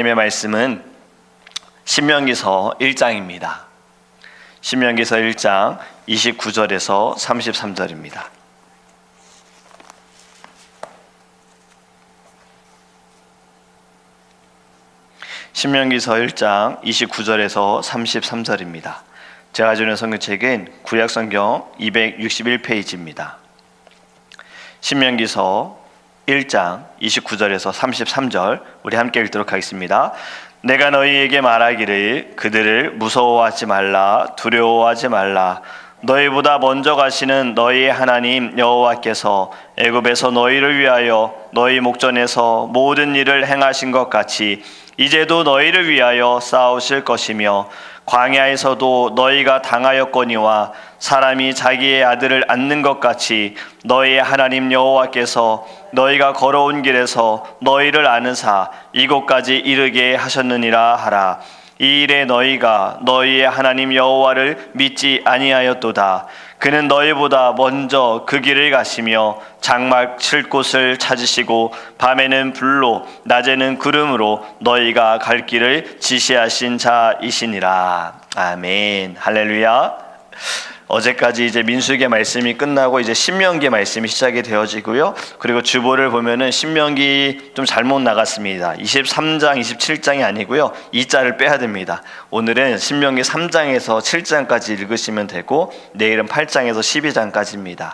하나님의 말씀은 신명기서 1장입니다. 신명기서 1장 29절에서 33절입니다. 신명기서 1장 29절에서 33절입니다. 제가 주는 성경책은 구약성경 261페이지입니다. 신명기서 1장 29절에서 33절 우리 함께 읽도록 하겠습니다. 내가 너희에게 말하기를 그들을 무서워하지 말라, 두려워하지 말라. 너희보다 먼저 가시는 너희의 하나님 여호와께서 애굽에서 너희를 위하여 너희 목전에서 모든 일을 행하신 것 같이 이제도 너희를 위하여 싸우실 것이며 광야에서도 너희가 당하였거니와 사람이 자기의 아들을 안는 것 같이 너희의 하나님 여호와께서 너희가 걸어온 길에서 너희를 아느사 이곳까지 이르게 하셨느니라 하라. 이 일에 너희가 너희의 하나님 여호와를 믿지 아니하였도다. 그는 너희보다 먼저 그 길을 가시며 장막 칠 곳을 찾으시고 밤에는 불로 낮에는 구름으로 너희가 갈 길을 지시하신 자이시니라. 아멘. 할렐루야. 어제까지 이제 민수기의 말씀이 끝나고 이제 신명기 말씀이 시작이 되어지고요. 그리고 주보를 보면은 신명기 좀 잘못 나갔습니다. 23장, 27장이 아니고요. 2자를 빼야 됩니다. 오늘은 신명기 3장에서 7장까지 읽으시면 되고 내일은 8장에서 12장까지입니다.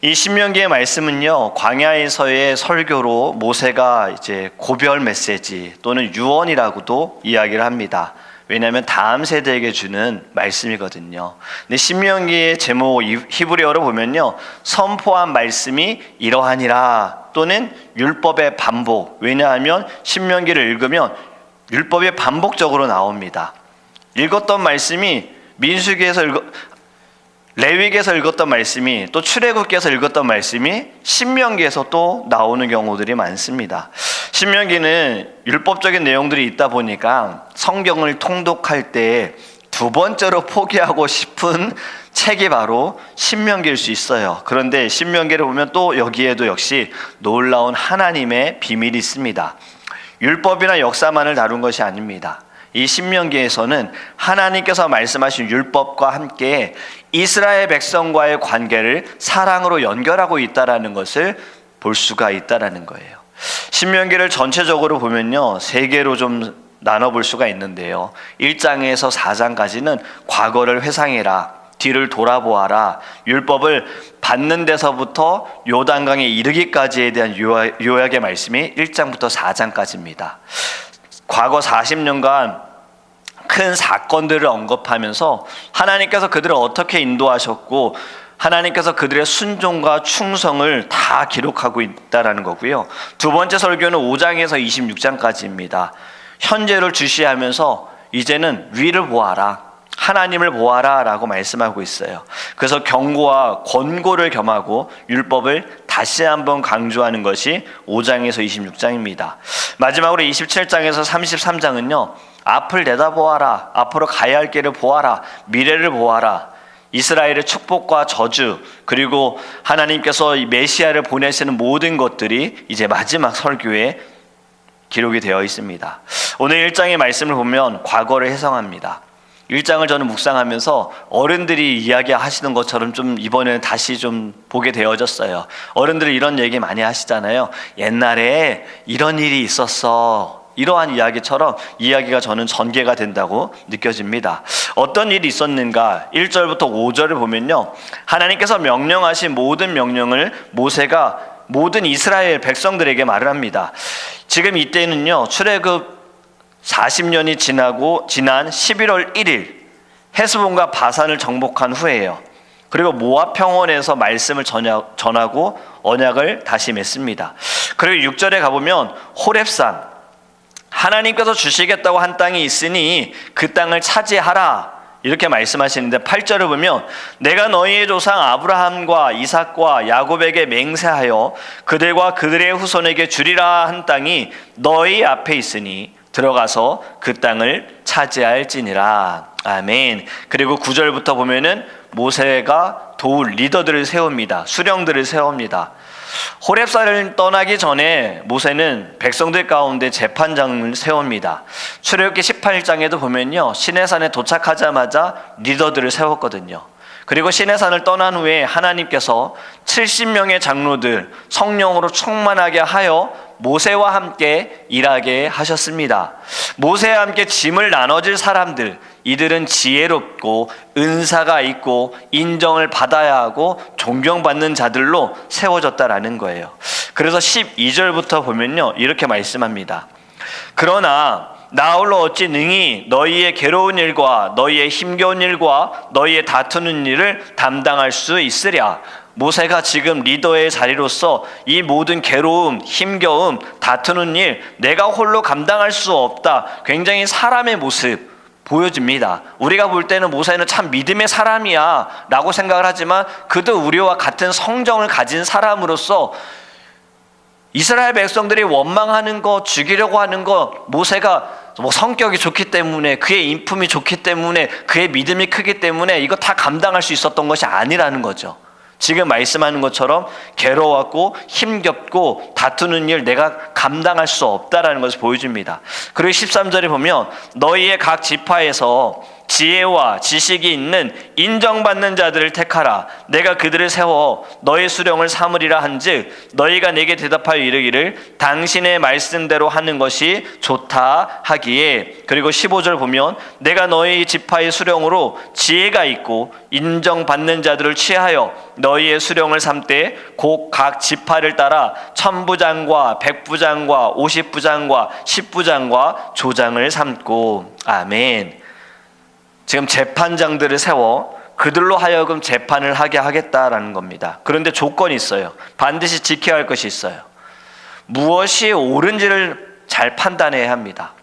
이 신명기의 말씀은요, 광야에서의 설교로 모세가 이제 고별 메시지 또는 유언이라고도 이야기를 합니다. 왜냐하면 다음 세대에게 주는 말씀이거든요. 근데 신명기의 제목 히브리어로 보면요, 선포한 말씀이 이러하니라 또는 율법의 반복. 왜냐하면 신명기를 읽으면 율법이 반복적으로 나옵니다. 읽었던 말씀이 민수기에서 레위기에서 읽었던 말씀이 또 출애굽기에서 읽었던 말씀이 신명기에서 또 나오는 경우들이 많습니다. 신명기는 율법적인 내용들이 있다 보니까 성경을 통독할 때 두 번째로 포기하고 싶은 책이 바로 신명기일 수 있어요. 그런데 신명기를 보면 또 여기에도 역시 놀라운 하나님의 비밀이 있습니다. 율법이나 역사만을 다룬 것이 아닙니다. 이 신명기에서는 하나님께서 말씀하신 율법과 함께 이스라엘 백성과의 관계를 사랑으로 연결하고 있다는 것을 볼 수가 있다는 거예요. 신명기를 전체적으로 보면요, 세 개로 좀 나눠볼 수가 있는데요. 1장에서 4장까지는 과거를 회상해라, 뒤를 돌아보아라, 율법을 받는 데서부터 요단강에 이르기까지에 대한 요약의 말씀이 1장부터 4장까지입니다. 과거 40년간 큰 사건들을 언급하면서 하나님께서 그들을 어떻게 인도하셨고 하나님께서 그들의 순종과 충성을 다 기록하고 있다는 거고요. 두 번째 설교는 5장에서 26장까지입니다. 현재를 주시하면서 이제는 위를 보아라, 하나님을 보아라 라고 말씀하고 있어요. 그래서 경고와 권고를 겸하고 율법을 다시 한번 강조하는 것이 5장에서 26장입니다. 마지막으로 27장에서 33장은요, 앞을 내다보아라, 앞으로 가야 할 길을 보아라, 미래를 보아라, 이스라엘의 축복과 저주, 그리고 하나님께서 메시아를 보내시는 모든 것들이 이제 마지막 설교에 기록이 되어 있습니다. 오늘 1장의 말씀을 보면 과거를 해석합니다. 1장을 저는 묵상하면서 어른들이 이야기하시는 것처럼 좀 이번에는 다시 좀 보게 되어졌어요. 어른들이 이런 얘기 많이 하시잖아요. 옛날에 이런 일이 있었어. 이러한 이야기처럼 이야기가 저는 전개가 된다고 느껴집니다. 어떤 일이 있었는가? 1절부터 5절을 보면요, 하나님께서 명령하신 모든 명령을 모세가 모든 이스라엘 백성들에게 말을 합니다. 지금 이때는요, 출애굽 40년이 지난 11월 1일 헤스본과 바산을 정복한 후에요. 그리고 모압 평원에서 말씀을 전하고 언약을 다시 맺습니다. 그리고 6절에 가보면 호렙산, 하나님께서 주시겠다고 한 땅이 있으니 그 땅을 차지하라 이렇게 말씀하시는데 8절을 보면 내가 너희의 조상 아브라함과 이삭과 야곱에게 맹세하여 그들과 그들의 후손에게 주리라 한 땅이 너희 앞에 있으니 들어가서 그 땅을 차지할지니라. 아멘. 그리고 9절부터 보면은 모세가 도울 리더들을 세웁니다. 수령들을 세웁니다. 호렙산을 떠나기 전에 모세는 백성들 가운데 재판장을 세웁니다. 출애굽기 18장에도 보면요, 시내산에 도착하자마자 리더들을 세웠거든요. 그리고 시내산을 떠난 후에 하나님께서 70명의 장로들 성령으로 충만하게 하여 모세와 함께 일하게 하셨습니다. 모세와 함께 짐을 나눠줄 사람들, 이들은 지혜롭고 은사가 있고 인정을 받아야 하고 존경받는 자들로 세워졌다라는 거예요. 그래서 12절부터 보면요, 이렇게 말씀합니다. 그러나 나 홀로 어찌 능히 너희의 괴로운 일과 너희의 힘겨운 일과 너희의 다투는 일을 담당할 수 있으랴. 모세가 지금 리더의 자리로서 이 모든 괴로움, 힘겨움, 다투는 일 내가 홀로 감당할 수 없다. 굉장히 사람의 모습 보여집니다. 우리가 볼 때는 모세는 참 믿음의 사람이야 라고 생각을 하지만 그도 우리와 같은 성정을 가진 사람으로서 이스라엘 백성들이 원망하는 거, 죽이려고 하는 거, 모세가 성격이 좋기 때문에, 그의 인품이 좋기 때문에, 그의 믿음이 크기 때문에 이거 다 감당할 수 있었던 것이 아니라는 거죠. 지금 말씀하는 것처럼 괴로웠고 힘겹고 다투는 일 내가 감당할 수 없다라는 것을 보여줍니다. 그리고 13절에 보면 너희의 각 지파에서 지혜와 지식이 있는 인정받는 자들을 택하라. 내가 그들을 세워 너희 수령을 삼으리라 한즉 너희가 내게 대답하여 이르기를 당신의 말씀대로 하는 것이 좋다 하기에. 그리고 15절 보면 내가 너희 지파의 수령으로 지혜가 있고 인정받는 자들을 취하여 너희의 수령을 삼되 곧 각 지파를 따라 천부장과 백부장과 50부장과 10부장과 조장을 삼고. 아멘. 지금 재판장들을 세워 그들로 하여금 재판을 하게 하겠다라는 겁니다. 그런데 조건이 있어요. 반드시 지켜야 할 것이 있어요. 무엇이 옳은지를 잘 판단해야 합니다.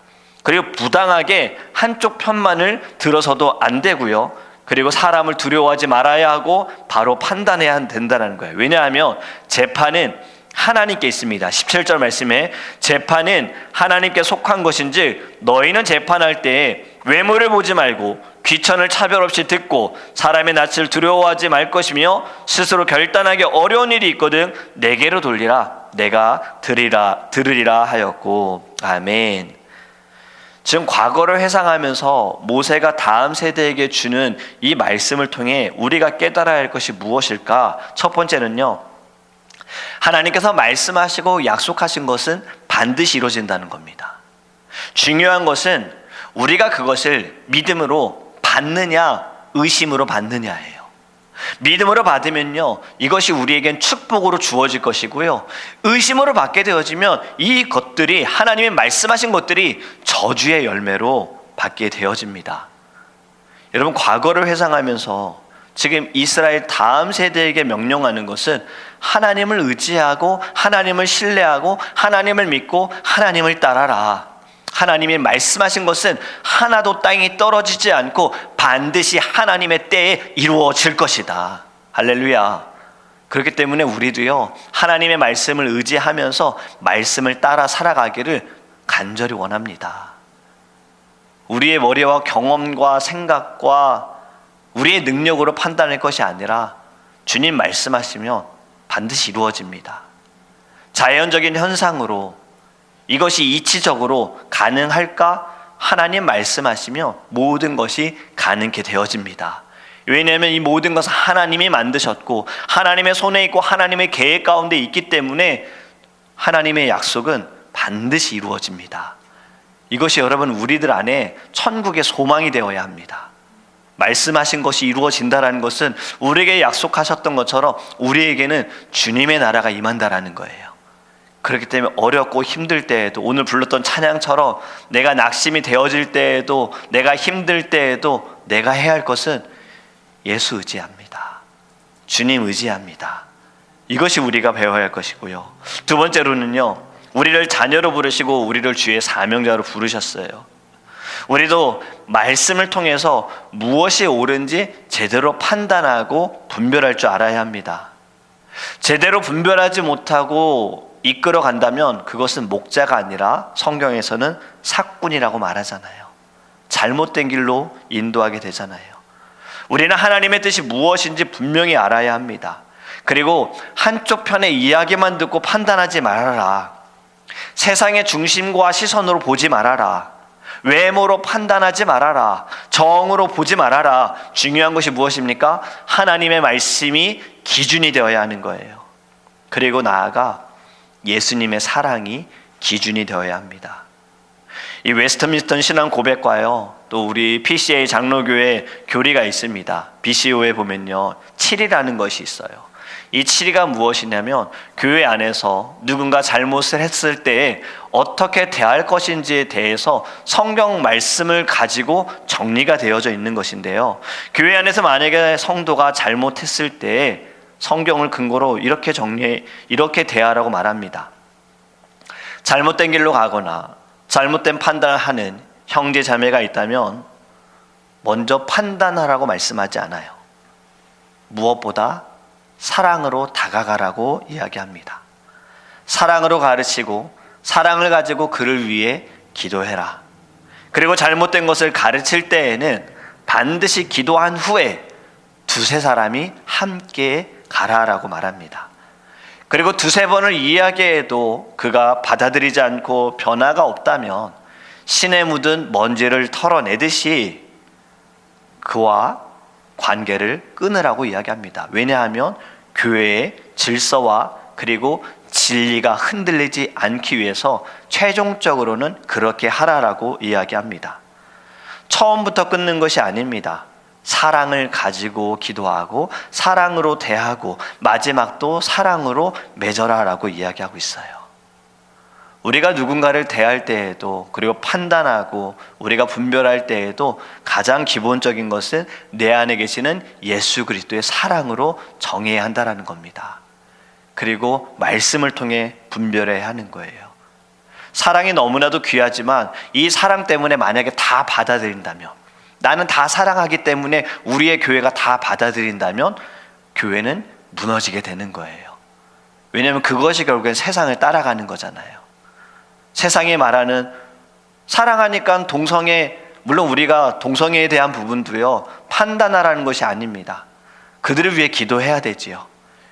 그리고 부당하게 한쪽 편만을 들어서도 안 되고요. 그리고 사람을 두려워하지 말아야 하고 바로 판단해야 된다는 거예요. 왜냐하면 재판은 하나님께 있습니다. 17절 말씀에 재판은 하나님께 속한 것인지 너희는 재판할 때에 외모를 보지 말고 귀천을 차별 없이 듣고 사람의 낯을 두려워하지 말 것이며 스스로 결단하기 어려운 일이 있거든 내게로 돌리라. 내가 들으리라 하였고. 아멘. 지금 과거를 회상하면서 모세가 다음 세대에게 주는 이 말씀을 통해 우리가 깨달아야 할 것이 무엇일까? 첫 번째는요, 하나님께서 말씀하시고 약속하신 것은 반드시 이루어진다는 겁니다. 중요한 것은 우리가 그것을 믿음으로 받느냐 의심으로 받느냐예요. 믿음으로 받으면요, 이것이 우리에겐 축복으로 주어질 것이고요, 의심으로 받게 되어지면 이 것들이 하나님이 말씀하신 것들이 저주의 열매로 받게 되어집니다. 여러분, 과거를 회상하면서 지금 이스라엘 다음 세대에게 명령하는 것은 하나님을 의지하고 하나님을 신뢰하고 하나님을 믿고 하나님을 따라라. 하나님이 말씀하신 것은 하나도 땅에 떨어지지 않고 반드시 하나님의 때에 이루어질 것이다. 할렐루야. 그렇기 때문에 우리도요, 하나님의 말씀을 의지하면서 말씀을 따라 살아가기를 간절히 원합니다. 우리의 머리와 경험과 생각과 우리의 능력으로 판단할 것이 아니라 주님 말씀하시면 반드시 이루어집니다. 자연적인 현상으로 이것이 이치적으로 가능할까? 하나님 말씀하시면 모든 것이 가능케 되어집니다. 왜냐하면 이 모든 것은 하나님이 만드셨고 하나님의 손에 있고 하나님의 계획 가운데 있기 때문에 하나님의 약속은 반드시 이루어집니다. 이것이 여러분 우리들 안에 천국의 소망이 되어야 합니다. 말씀하신 것이 이루어진다는 것은 우리에게 약속하셨던 것처럼 우리에게는 주님의 나라가 임한다라는 거예요. 그렇기 때문에 어렵고 힘들 때에도, 오늘 불렀던 찬양처럼 내가 낙심이 되어질 때에도, 내가 힘들 때에도 내가 해야 할 것은 예수 의지합니다. 주님 의지합니다. 이것이 우리가 배워야 할 것이고요. 두 번째로는요, 우리를 자녀로 부르시고 우리를 주의 사명자로 부르셨어요. 우리도 말씀을 통해서 무엇이 옳은지 제대로 판단하고 분별할 줄 알아야 합니다. 제대로 분별하지 못하고 이끌어 간다면 그것은 목자가 아니라 성경에서는 삭군이라고 말하잖아요. 잘못된 길로 인도하게 되잖아요. 우리는 하나님의 뜻이 무엇인지 분명히 알아야 합니다. 그리고 한쪽 편의 이야기만 듣고 판단하지 말아라. 세상의 중심과 시선으로 보지 말아라. 외모로 판단하지 말아라. 정으로 보지 말아라. 중요한 것이 무엇입니까? 하나님의 말씀이 기준이 되어야 하는 거예요. 그리고 나아가 예수님의 사랑이 기준이 되어야 합니다. 이 웨스트민스터 신앙 고백과요, 또 우리 PCA 장로교회 교리가 있습니다. BCO에 보면요, 7이라는 것이 있어요. 이 7이가 무엇이냐면 교회 안에서 누군가 잘못을 했을 때 어떻게 대할 것인지에 대해서 성경 말씀을 가지고 정리가 되어져 있는 것인데요, 교회 안에서 만약에 성도가 잘못했을 때 성경을 근거로 이렇게 이렇게 대하라고 말합니다. 잘못된 길로 가거나 잘못된 판단을 하는 형제 자매가 있다면 먼저 판단하라고 말씀하지 않아요. 무엇보다 사랑으로 다가가라고 이야기합니다. 사랑으로 가르치고 사랑을 가지고 그를 위해 기도해라. 그리고 잘못된 것을 가르칠 때에는 반드시 기도한 후에 두세 사람이 함께 가라라고 말합니다. 그리고 두세 번을 이야기해도 그가 받아들이지 않고 변화가 없다면 신에 묻은 먼지를 털어내듯이 그와 관계를 끊으라고 이야기합니다. 왜냐하면 교회의 질서와 그리고 진리가 흔들리지 않기 위해서 최종적으로는 그렇게 하라라고 이야기합니다. 처음부터 끊는 것이 아닙니다. 사랑을 가지고 기도하고 사랑으로 대하고 마지막도 사랑으로 맺어라라고 이야기하고 있어요. 우리가 누군가를 대할 때에도, 그리고 판단하고 우리가 분별할 때에도 가장 기본적인 것은 내 안에 계시는 예수 그리스도의 사랑으로 정해야 한다는 겁니다. 그리고 말씀을 통해 분별해야 하는 거예요. 사랑이 너무나도 귀하지만 이 사랑 때문에 만약에 다 받아들인다면, 나는 다 사랑하기 때문에 우리의 교회가 다 받아들인다면 교회는 무너지게 되는 거예요. 왜냐하면 그것이 결국엔 세상을 따라가는 거잖아요. 세상이 말하는 사랑하니까 동성애, 물론 우리가 동성애에 대한 부분도요, 판단하라는 것이 아닙니다. 그들을 위해 기도해야 되지요.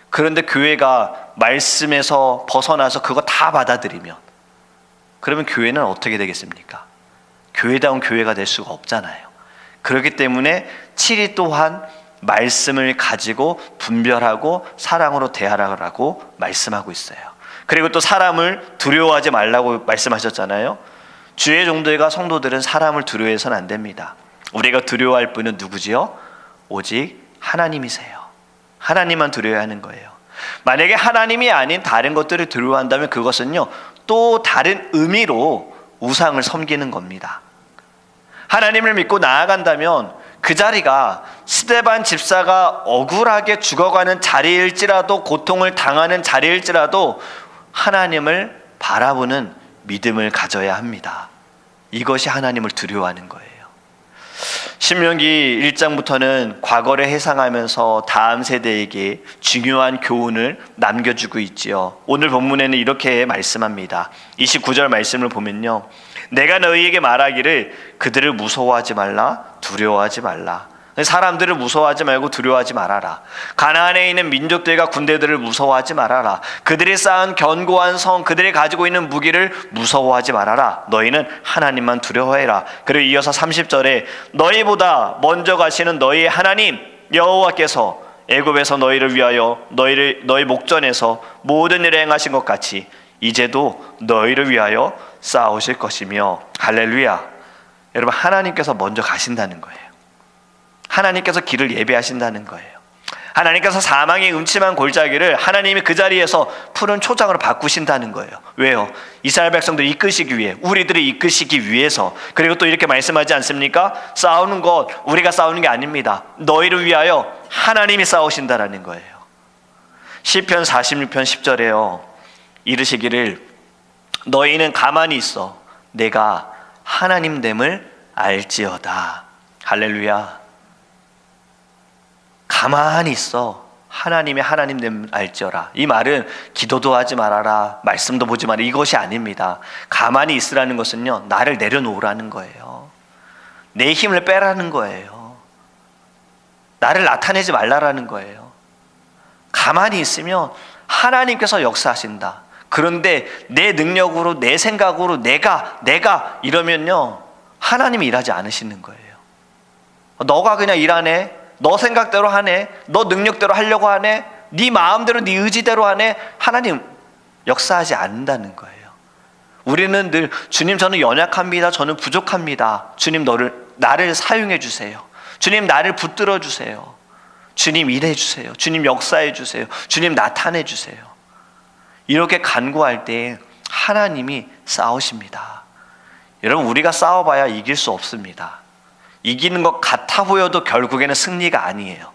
그런데 교회가 말씀에서 벗어나서 그거 다 받아들이면, 그러면 교회는 어떻게 되겠습니까? 교회다운 교회가 될 수가 없잖아요. 그렇기 때문에 7이 또한 말씀을 가지고 분별하고 사랑으로 대하라고 말씀하고 있어요. 그리고 또 사람을 두려워하지 말라고 말씀하셨잖아요. 주의 종들과 성도들은 사람을 두려워해서는 안 됩니다. 우리가 두려워할 분은 누구지요? 오직 하나님이세요. 하나님만 두려워야 하는 거예요. 만약에 하나님이 아닌 다른 것들을 두려워한다면 그것은요, 또 다른 의미로 우상을 섬기는 겁니다. 하나님을 믿고 나아간다면 그 자리가 스데반 집사가 억울하게 죽어가는 자리일지라도, 고통을 당하는 자리일지라도 하나님을 바라보는 믿음을 가져야 합니다. 이것이 하나님을 두려워하는 거예요. 신명기 1장부터는 과거를 회상하면서 다음 세대에게 중요한 교훈을 남겨주고 있지요. 오늘 본문에는 이렇게 말씀합니다. 29절 말씀을 보면요, 내가 너희에게 말하기를 그들을 무서워하지 말라, 두려워하지 말라. 사람들을 무서워하지 말고 두려워하지 말아라. 가나안에 있는 민족들과 군대들을 무서워하지 말아라. 그들이 쌓은 견고한 성, 그들이 가지고 있는 무기를 무서워하지 말아라. 너희는 하나님만 두려워해라. 그리고 이어서 30절에 너희보다 먼저 가시는 너희의 하나님 여호와께서 애굽에서 너희를 위하여 너희 목전에서 모든 일을 행하신 것 같이 이제도 너희를 위하여 싸우실 것이며. 할렐루야. 여러분, 하나님께서 먼저 가신다는 거예요. 하나님께서 길을 예비하신다는 거예요. 하나님께서 사망의 음침한 골짜기를 하나님이 그 자리에서 푸른 초장으로 바꾸신다는 거예요. 왜요? 이스라엘 백성들을 이끄시기 위해, 우리들을 이끄시기 위해서. 그리고 또 이렇게 말씀하지 않습니까? 싸우는 것, 우리가 싸우는 게 아닙니다. 너희를 위하여 하나님이 싸우신다라는 거예요. 시편 46편 10절에요, 이르시기를 너희는 가만히 있어 내가 하나님됨을 알지어다. 할렐루야. 가만히 있어 하나님의 하나님됨을 알지어라. 이 말은 기도도 하지 말아라, 말씀도 보지 마라, 이것이 아닙니다. 가만히 있으라는 것은요, 나를 내려놓으라는 거예요. 내 힘을 빼라는 거예요. 나를 나타내지 말라라는 거예요. 가만히 있으면 하나님께서 역사하신다. 그런데 내 능력으로, 내 생각으로, 내가 이러면요, 하나님이 일하지 않으시는 거예요. 너가 그냥 일하네, 너 생각대로 하네, 너 능력대로 하려고 하네, 네 마음대로, 네 의지대로 하네, 하나님 역사하지 않는다는 거예요. 우리는 늘 주님, 저는 연약합니다, 저는 부족합니다, 주님 나를 사용해 주세요, 주님 나를 붙들어 주세요, 주님 일해 주세요, 주님 역사해 주세요, 주님 나타내 주세요. 이렇게 간구할 때 하나님이 싸우십니다. 여러분, 우리가 싸워봐야 이길 수 없습니다. 이기는 것 같아 보여도 결국에는 승리가 아니에요.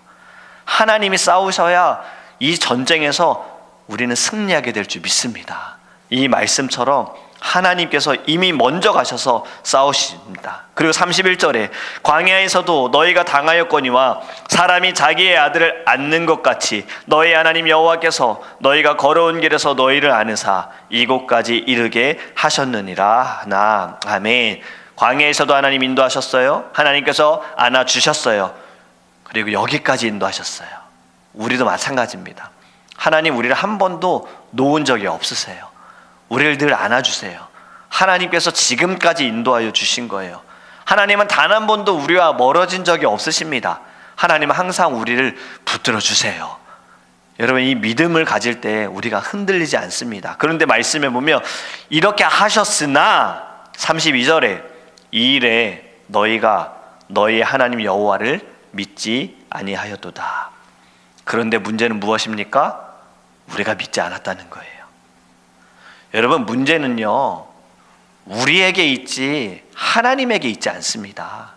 하나님이 싸우셔야 이 전쟁에서 우리는 승리하게 될 줄 믿습니다. 이 말씀처럼 하나님께서 이미 먼저 가셔서 싸우십니다. 그리고 31절에 광야에서도 너희가 당하였거니와 사람이 자기의 아들을 안는 것 같이 너희 하나님 여호와께서 너희가 걸어온 길에서 너희를 안으사 이곳까지 이르게 하셨느니라. 하나. 아멘. 광야에서도 하나님 인도하셨어요. 하나님께서 안아주셨어요. 그리고 여기까지 인도하셨어요. 우리도 마찬가지입니다. 하나님 우리를 한 번도 놓은 적이 없으세요. 우리를 늘 안아주세요. 하나님께서 지금까지 인도하여 주신 거예요. 하나님은 단 한 번도 우리와 멀어진 적이 없으십니다. 하나님은 항상 우리를 붙들어 주세요. 여러분, 이 믿음을 가질 때 우리가 흔들리지 않습니다. 그런데 말씀에 보면 이렇게 하셨으나 32절에 이 일에 너희가 너희 하나님 여호와를 믿지 아니하였도다. 그런데 문제는 무엇입니까? 우리가 믿지 않았다는 거예요. 여러분, 문제는요, 우리에게 있지 하나님에게 있지 않습니다.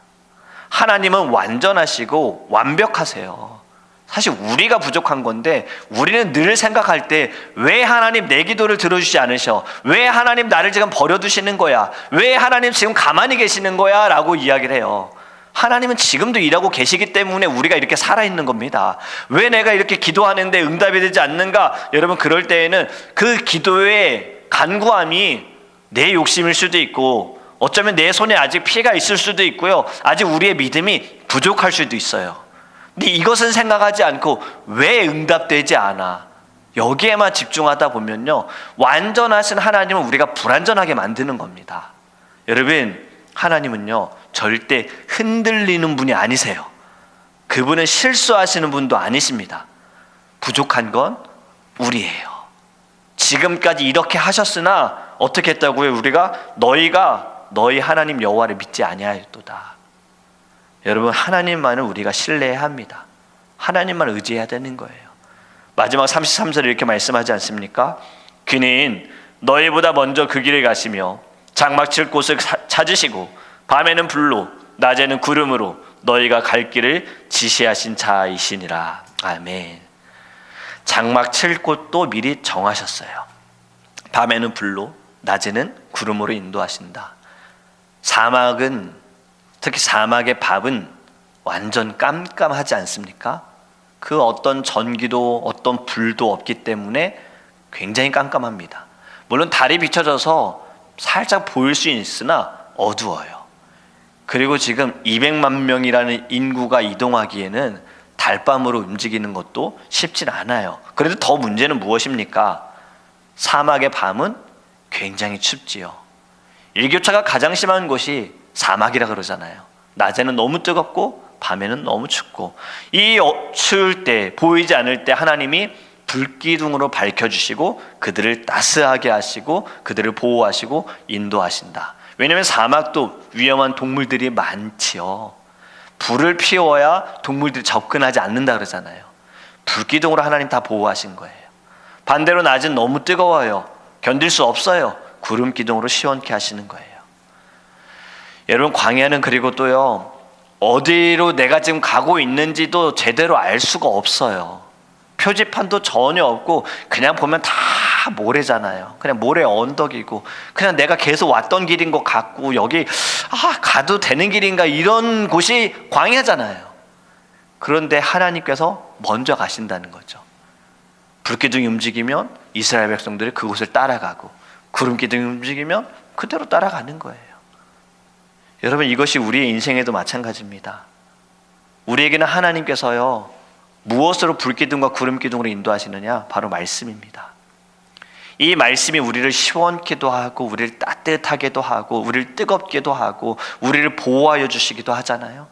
하나님은 완전하시고 완벽하세요. 사실 우리가 부족한 건데, 우리는 늘 생각할 때 왜 하나님 내 기도를 들어주지 않으셔? 왜 하나님 나를 지금 버려두시는 거야? 왜 하나님 지금 가만히 계시는 거야? 라고 이야기를 해요. 하나님은 지금도 일하고 계시기 때문에 우리가 이렇게 살아있는 겁니다. 왜 내가 이렇게 기도하는데 응답이 되지 않는가? 여러분, 그럴 때에는 그 기도의 간구함이 내 욕심일 수도 있고, 어쩌면 내 손에 아직 피가 있을 수도 있고요, 아직 우리의 믿음이 부족할 수도 있어요. 근데 이것은 생각하지 않고 왜 응답되지 않아? 여기에만 집중하다 보면요, 완전하신 하나님은 우리가 불완전하게 만드는 겁니다. 여러분, 하나님은요 절대 흔들리는 분이 아니세요. 그분은 실수하시는 분도 아니십니다. 부족한 건 우리예요. 지금까지 이렇게 하셨으나 어떻게 했다고요? 너희가 너희 하나님 여호와를 믿지 아니하였도다. 여러분, 하나님만을 우리가 신뢰해야 합니다. 하나님만 의지해야 되는 거예요. 마지막 33절에 이렇게 말씀하지 않습니까? 그는 너희보다 먼저 그 길을 가시며 장막 칠 곳을 찾으시고 밤에는 불로 낮에는 구름으로 너희가 갈 길을 지시하신 자이시니라. 아멘. 장막 칠 곳도 미리 정하셨어요. 밤에는 불로, 낮에는 구름으로 인도하신다. 사막은, 특히 사막의 밤은 완전 깜깜하지 않습니까? 그 어떤 전기도 어떤 불도 없기 때문에 굉장히 깜깜합니다. 물론 달이 비춰져서 살짝 보일 수 있으나 어두워요. 그리고 지금 200만 명이라는 인구가 이동하기에는 달밤으로 움직이는 것도 쉽진 않아요. 그래도 더 문제는 무엇입니까? 사막의 밤은 굉장히 춥지요. 일교차가 가장 심한 곳이 사막이라 그러잖아요. 낮에는 너무 뜨겁고 밤에는 너무 춥고, 이 추울 때, 보이지 않을 때 하나님이 불기둥으로 밝혀주시고 그들을 따스하게 하시고 그들을 보호하시고 인도하신다. 왜냐하면 사막도 위험한 동물들이 많지요. 불을 피워야 동물들이 접근하지 않는다 그러잖아요. 불기둥으로 하나님 다 보호하신 거예요. 반대로 낮은 너무 뜨거워요. 견딜 수 없어요. 구름 기둥으로 시원케 하시는 거예요. 여러분, 광야는 그리고 또요, 어디로 내가 지금 가고 있는지도 제대로 알 수가 없어요. 표지판도 전혀 없고 그냥 보면 다 모래잖아요. 그냥 모래 언덕이고 그냥 내가 계속 왔던 길인 것 같고, 여기 가도 되는 길인가, 이런 곳이 광야잖아요. 그런데 하나님께서 먼저 가신다는 거죠. 불기둥이 움직이면 이스라엘 백성들이 그곳을 따라가고, 구름기둥이 움직이면 그대로 따라가는 거예요. 여러분, 이것이 우리의 인생에도 마찬가지입니다. 우리에게는 하나님께서요 무엇으로 불기둥과 구름기둥으로 인도하시느냐? 바로 말씀입니다. 이 말씀이 우리를 시원케도 하고 우리를 따뜻하게도 하고 우리를 뜨겁게도 하고 우리를 보호하여 주시기도 하잖아요.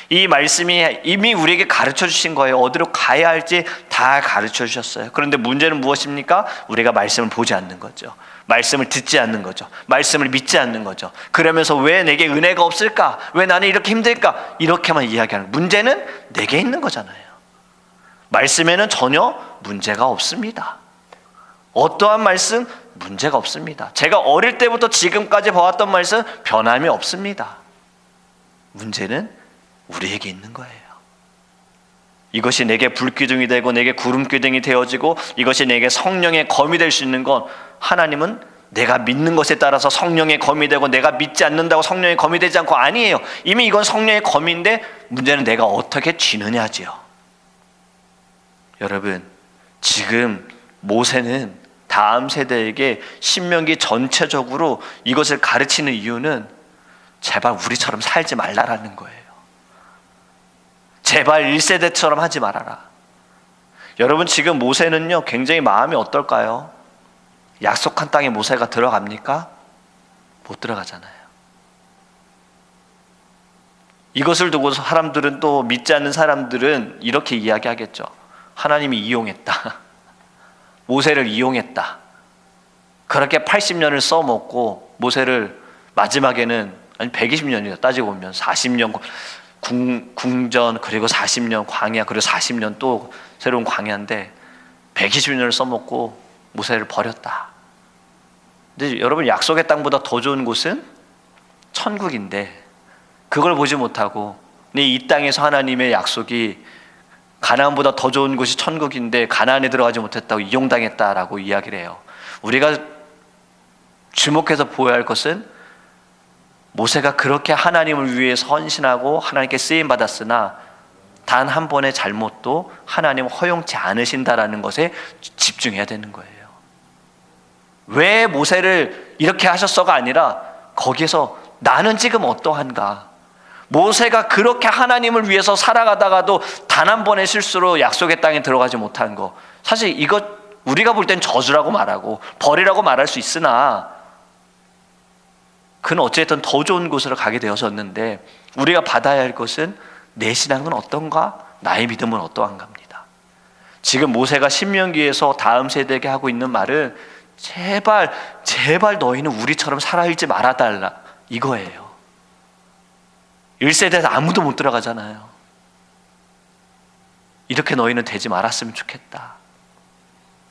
이 말씀이 이미 우리에게 가르쳐 주신 거예요. 어디로 가야 할지 다 가르쳐 주셨어요. 그런데 문제는 무엇입니까? 우리가 말씀을 보지 않는 거죠. 말씀을 듣지 않는 거죠. 말씀을 믿지 않는 거죠. 그러면서 왜 내게 은혜가 없을까? 왜 나는 이렇게 힘들까? 이렇게만 이야기하는 거예요. 문제는 내게 있는 거잖아요. 말씀에는 전혀 문제가 없습니다. 어떠한 말씀? 문제가 없습니다. 제가 어릴 때부터 지금까지 봐왔던 말씀 변함이 없습니다. 문제는 우리에게 있는 거예요. 이것이 내게 불기둥이 되고 내게 구름기둥이 되어지고 이것이 내게 성령의 검이 될 수 있는 건, 하나님은 내가 믿는 것에 따라서 성령의 검이 되고 내가 믿지 않는다고 성령의 검이 되지 않고 아니에요. 이미 이건 성령의 검인데 문제는 내가 어떻게 쥐느냐지요. 여러분, 지금 모세는 다음 세대에게 신명기 전체적으로 이것을 가르치는 이유는 제발 우리처럼 살지 말라라는 거예요. 제발 1세대처럼 하지 말아라. 여러분, 지금 모세는요 굉장히 마음이 어떨까요? 약속한 땅에 모세가 들어갑니까? 못 들어가잖아요. 이것을 두고 사람들은, 또 믿지 않는 사람들은 이렇게 이야기하겠죠. 하나님이 이용했다. 모세를 이용했다. 그렇게 80년을 써먹고 모세를 마지막에는, 아니 120년이다 따지고 보면 40년 궁전, 그리고 40년 광야, 그리고 40년 또 새로운 광야인데 120년을 써먹고 모세를 버렸다. 근데 여러분, 약속의 땅보다 더 좋은 곳은 천국인데 그걸 보지 못하고 이 땅에서 하나님의 약속이 가나안보다 더 좋은 곳이 천국인데 가나안에 들어가지 못했다고 이용당했다라고 이야기를 해요. 우리가 주목해서 보아야 할 것은 모세가 그렇게 하나님을 위해서 헌신하고 하나님께 쓰임받았으나 단 한 번의 잘못도 하나님 허용치 않으신다라는 것에 집중해야 되는 거예요. 왜 모세를 이렇게 하셨어가 아니라 거기에서 나는 지금 어떠한가? 모세가 그렇게 하나님을 위해서 살아가다가도 단 한 번의 실수로 약속의 땅에 들어가지 못한 거, 사실 이것 우리가 볼 땐 저주라고 말하고 벌이라고 말할 수 있으나 그는 어쨌든 더 좋은 곳으로 가게 되어졌는데, 우리가 받아야 할 것은 내 신앙은 어떤가? 나의 믿음은 어떠한가입니다. 지금 모세가 신명기에서 다음 세대에게 하고 있는 말은 제발 너희는 우리처럼 살아있지 말아달라, 이거예요. 1세대에서 아무도 못 들어가잖아요. 이렇게 너희는 되지 말았으면 좋겠다.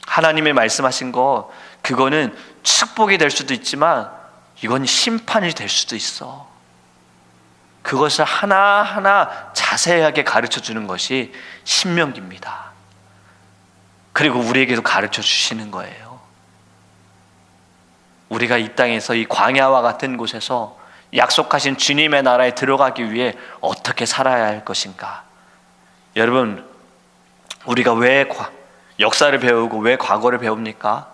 하나님의 말씀하신 거, 그거는 축복이 될 수도 있지만 이건 심판이 될 수도 있어. 그것을 하나하나 자세하게 가르쳐 주는 것이 신명기입니다. 그리고 우리에게도 가르쳐 주시는 거예요. 우리가 이 땅에서 이 광야와 같은 곳에서 약속하신 주님의 나라에 들어가기 위해 어떻게 살아야 할 것인가? 여러분, 우리가 왜 역사를 배우고 왜 과거를 배웁니까?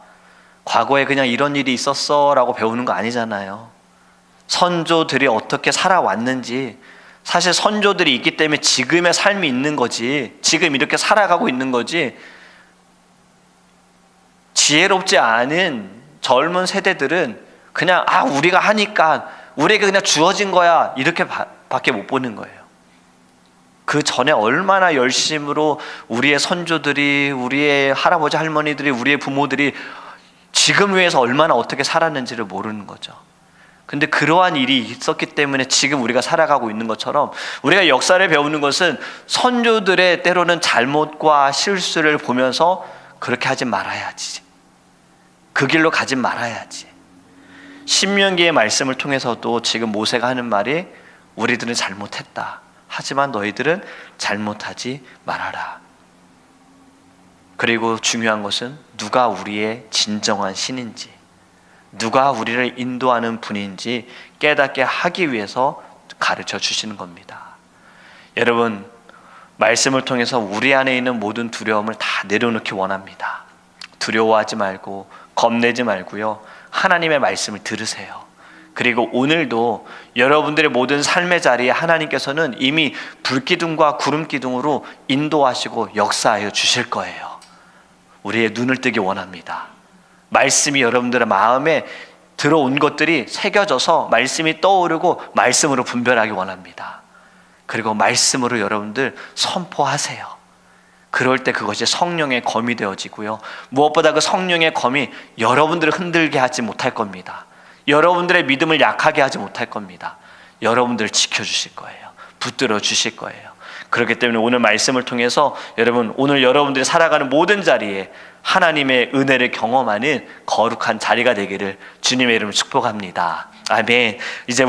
과거에 그냥 이런 일이 있었어 라고 배우는 거 아니잖아요. 선조들이 어떻게 살아왔는지, 사실 선조들이 있기 때문에 지금의 삶이 있는 거지, 지금 이렇게 살아가고 있는 거지, 지혜롭지 않은 젊은 세대들은 그냥 우리가 하니까 우리에게 그냥 주어진 거야, 이렇게 밖에 못 보는 거예요. 그 전에 얼마나 열심으로 우리의 선조들이, 우리의 할아버지 할머니들이, 우리의 부모들이 지금 위해서 얼마나 어떻게 살았는지를 모르는 거죠. 근데 그러한 일이 있었기 때문에 지금 우리가 살아가고 있는 것처럼, 우리가 역사를 배우는 것은 선조들의 때로는 잘못과 실수를 보면서 그렇게 하지 말아야지, 그 길로 가지 말아야지. 신명기의 말씀을 통해서도 지금 모세가 하는 말이 우리들은 잘못했다, 하지만 너희들은 잘못하지 말아라. 그리고 중요한 것은 누가 우리의 진정한 신인지, 누가 우리를 인도하는 분인지 깨닫게 하기 위해서 가르쳐 주시는 겁니다. 여러분, 말씀을 통해서 우리 안에 있는 모든 두려움을 다 내려놓기 원합니다. 두려워하지 말고 겁내지 말고요, 하나님의 말씀을 들으세요. 그리고 오늘도 여러분들의 모든 삶의 자리에 하나님께서는 이미 불기둥과 구름기둥으로 인도하시고 역사하여 주실 거예요. 우리의 눈을 뜨기 원합니다. 말씀이 여러분들의 마음에 들어온 것들이 새겨져서 말씀이 떠오르고 말씀으로 분별하기 원합니다. 그리고 말씀으로 여러분들 선포하세요. 그럴 때 그것이 성령의 검이 되어지고요. 무엇보다 그 성령의 검이 여러분들을 흔들게 하지 못할 겁니다. 여러분들의 믿음을 약하게 하지 못할 겁니다. 여러분들을 지켜주실 거예요. 붙들어 주실 거예요. 그렇기 때문에 오늘 말씀을 통해서 여러분, 오늘 여러분들이 살아가는 모든 자리에 하나님의 은혜를 경험하는 거룩한 자리가 되기를 주님의 이름으로 축복합니다. 아멘. 이제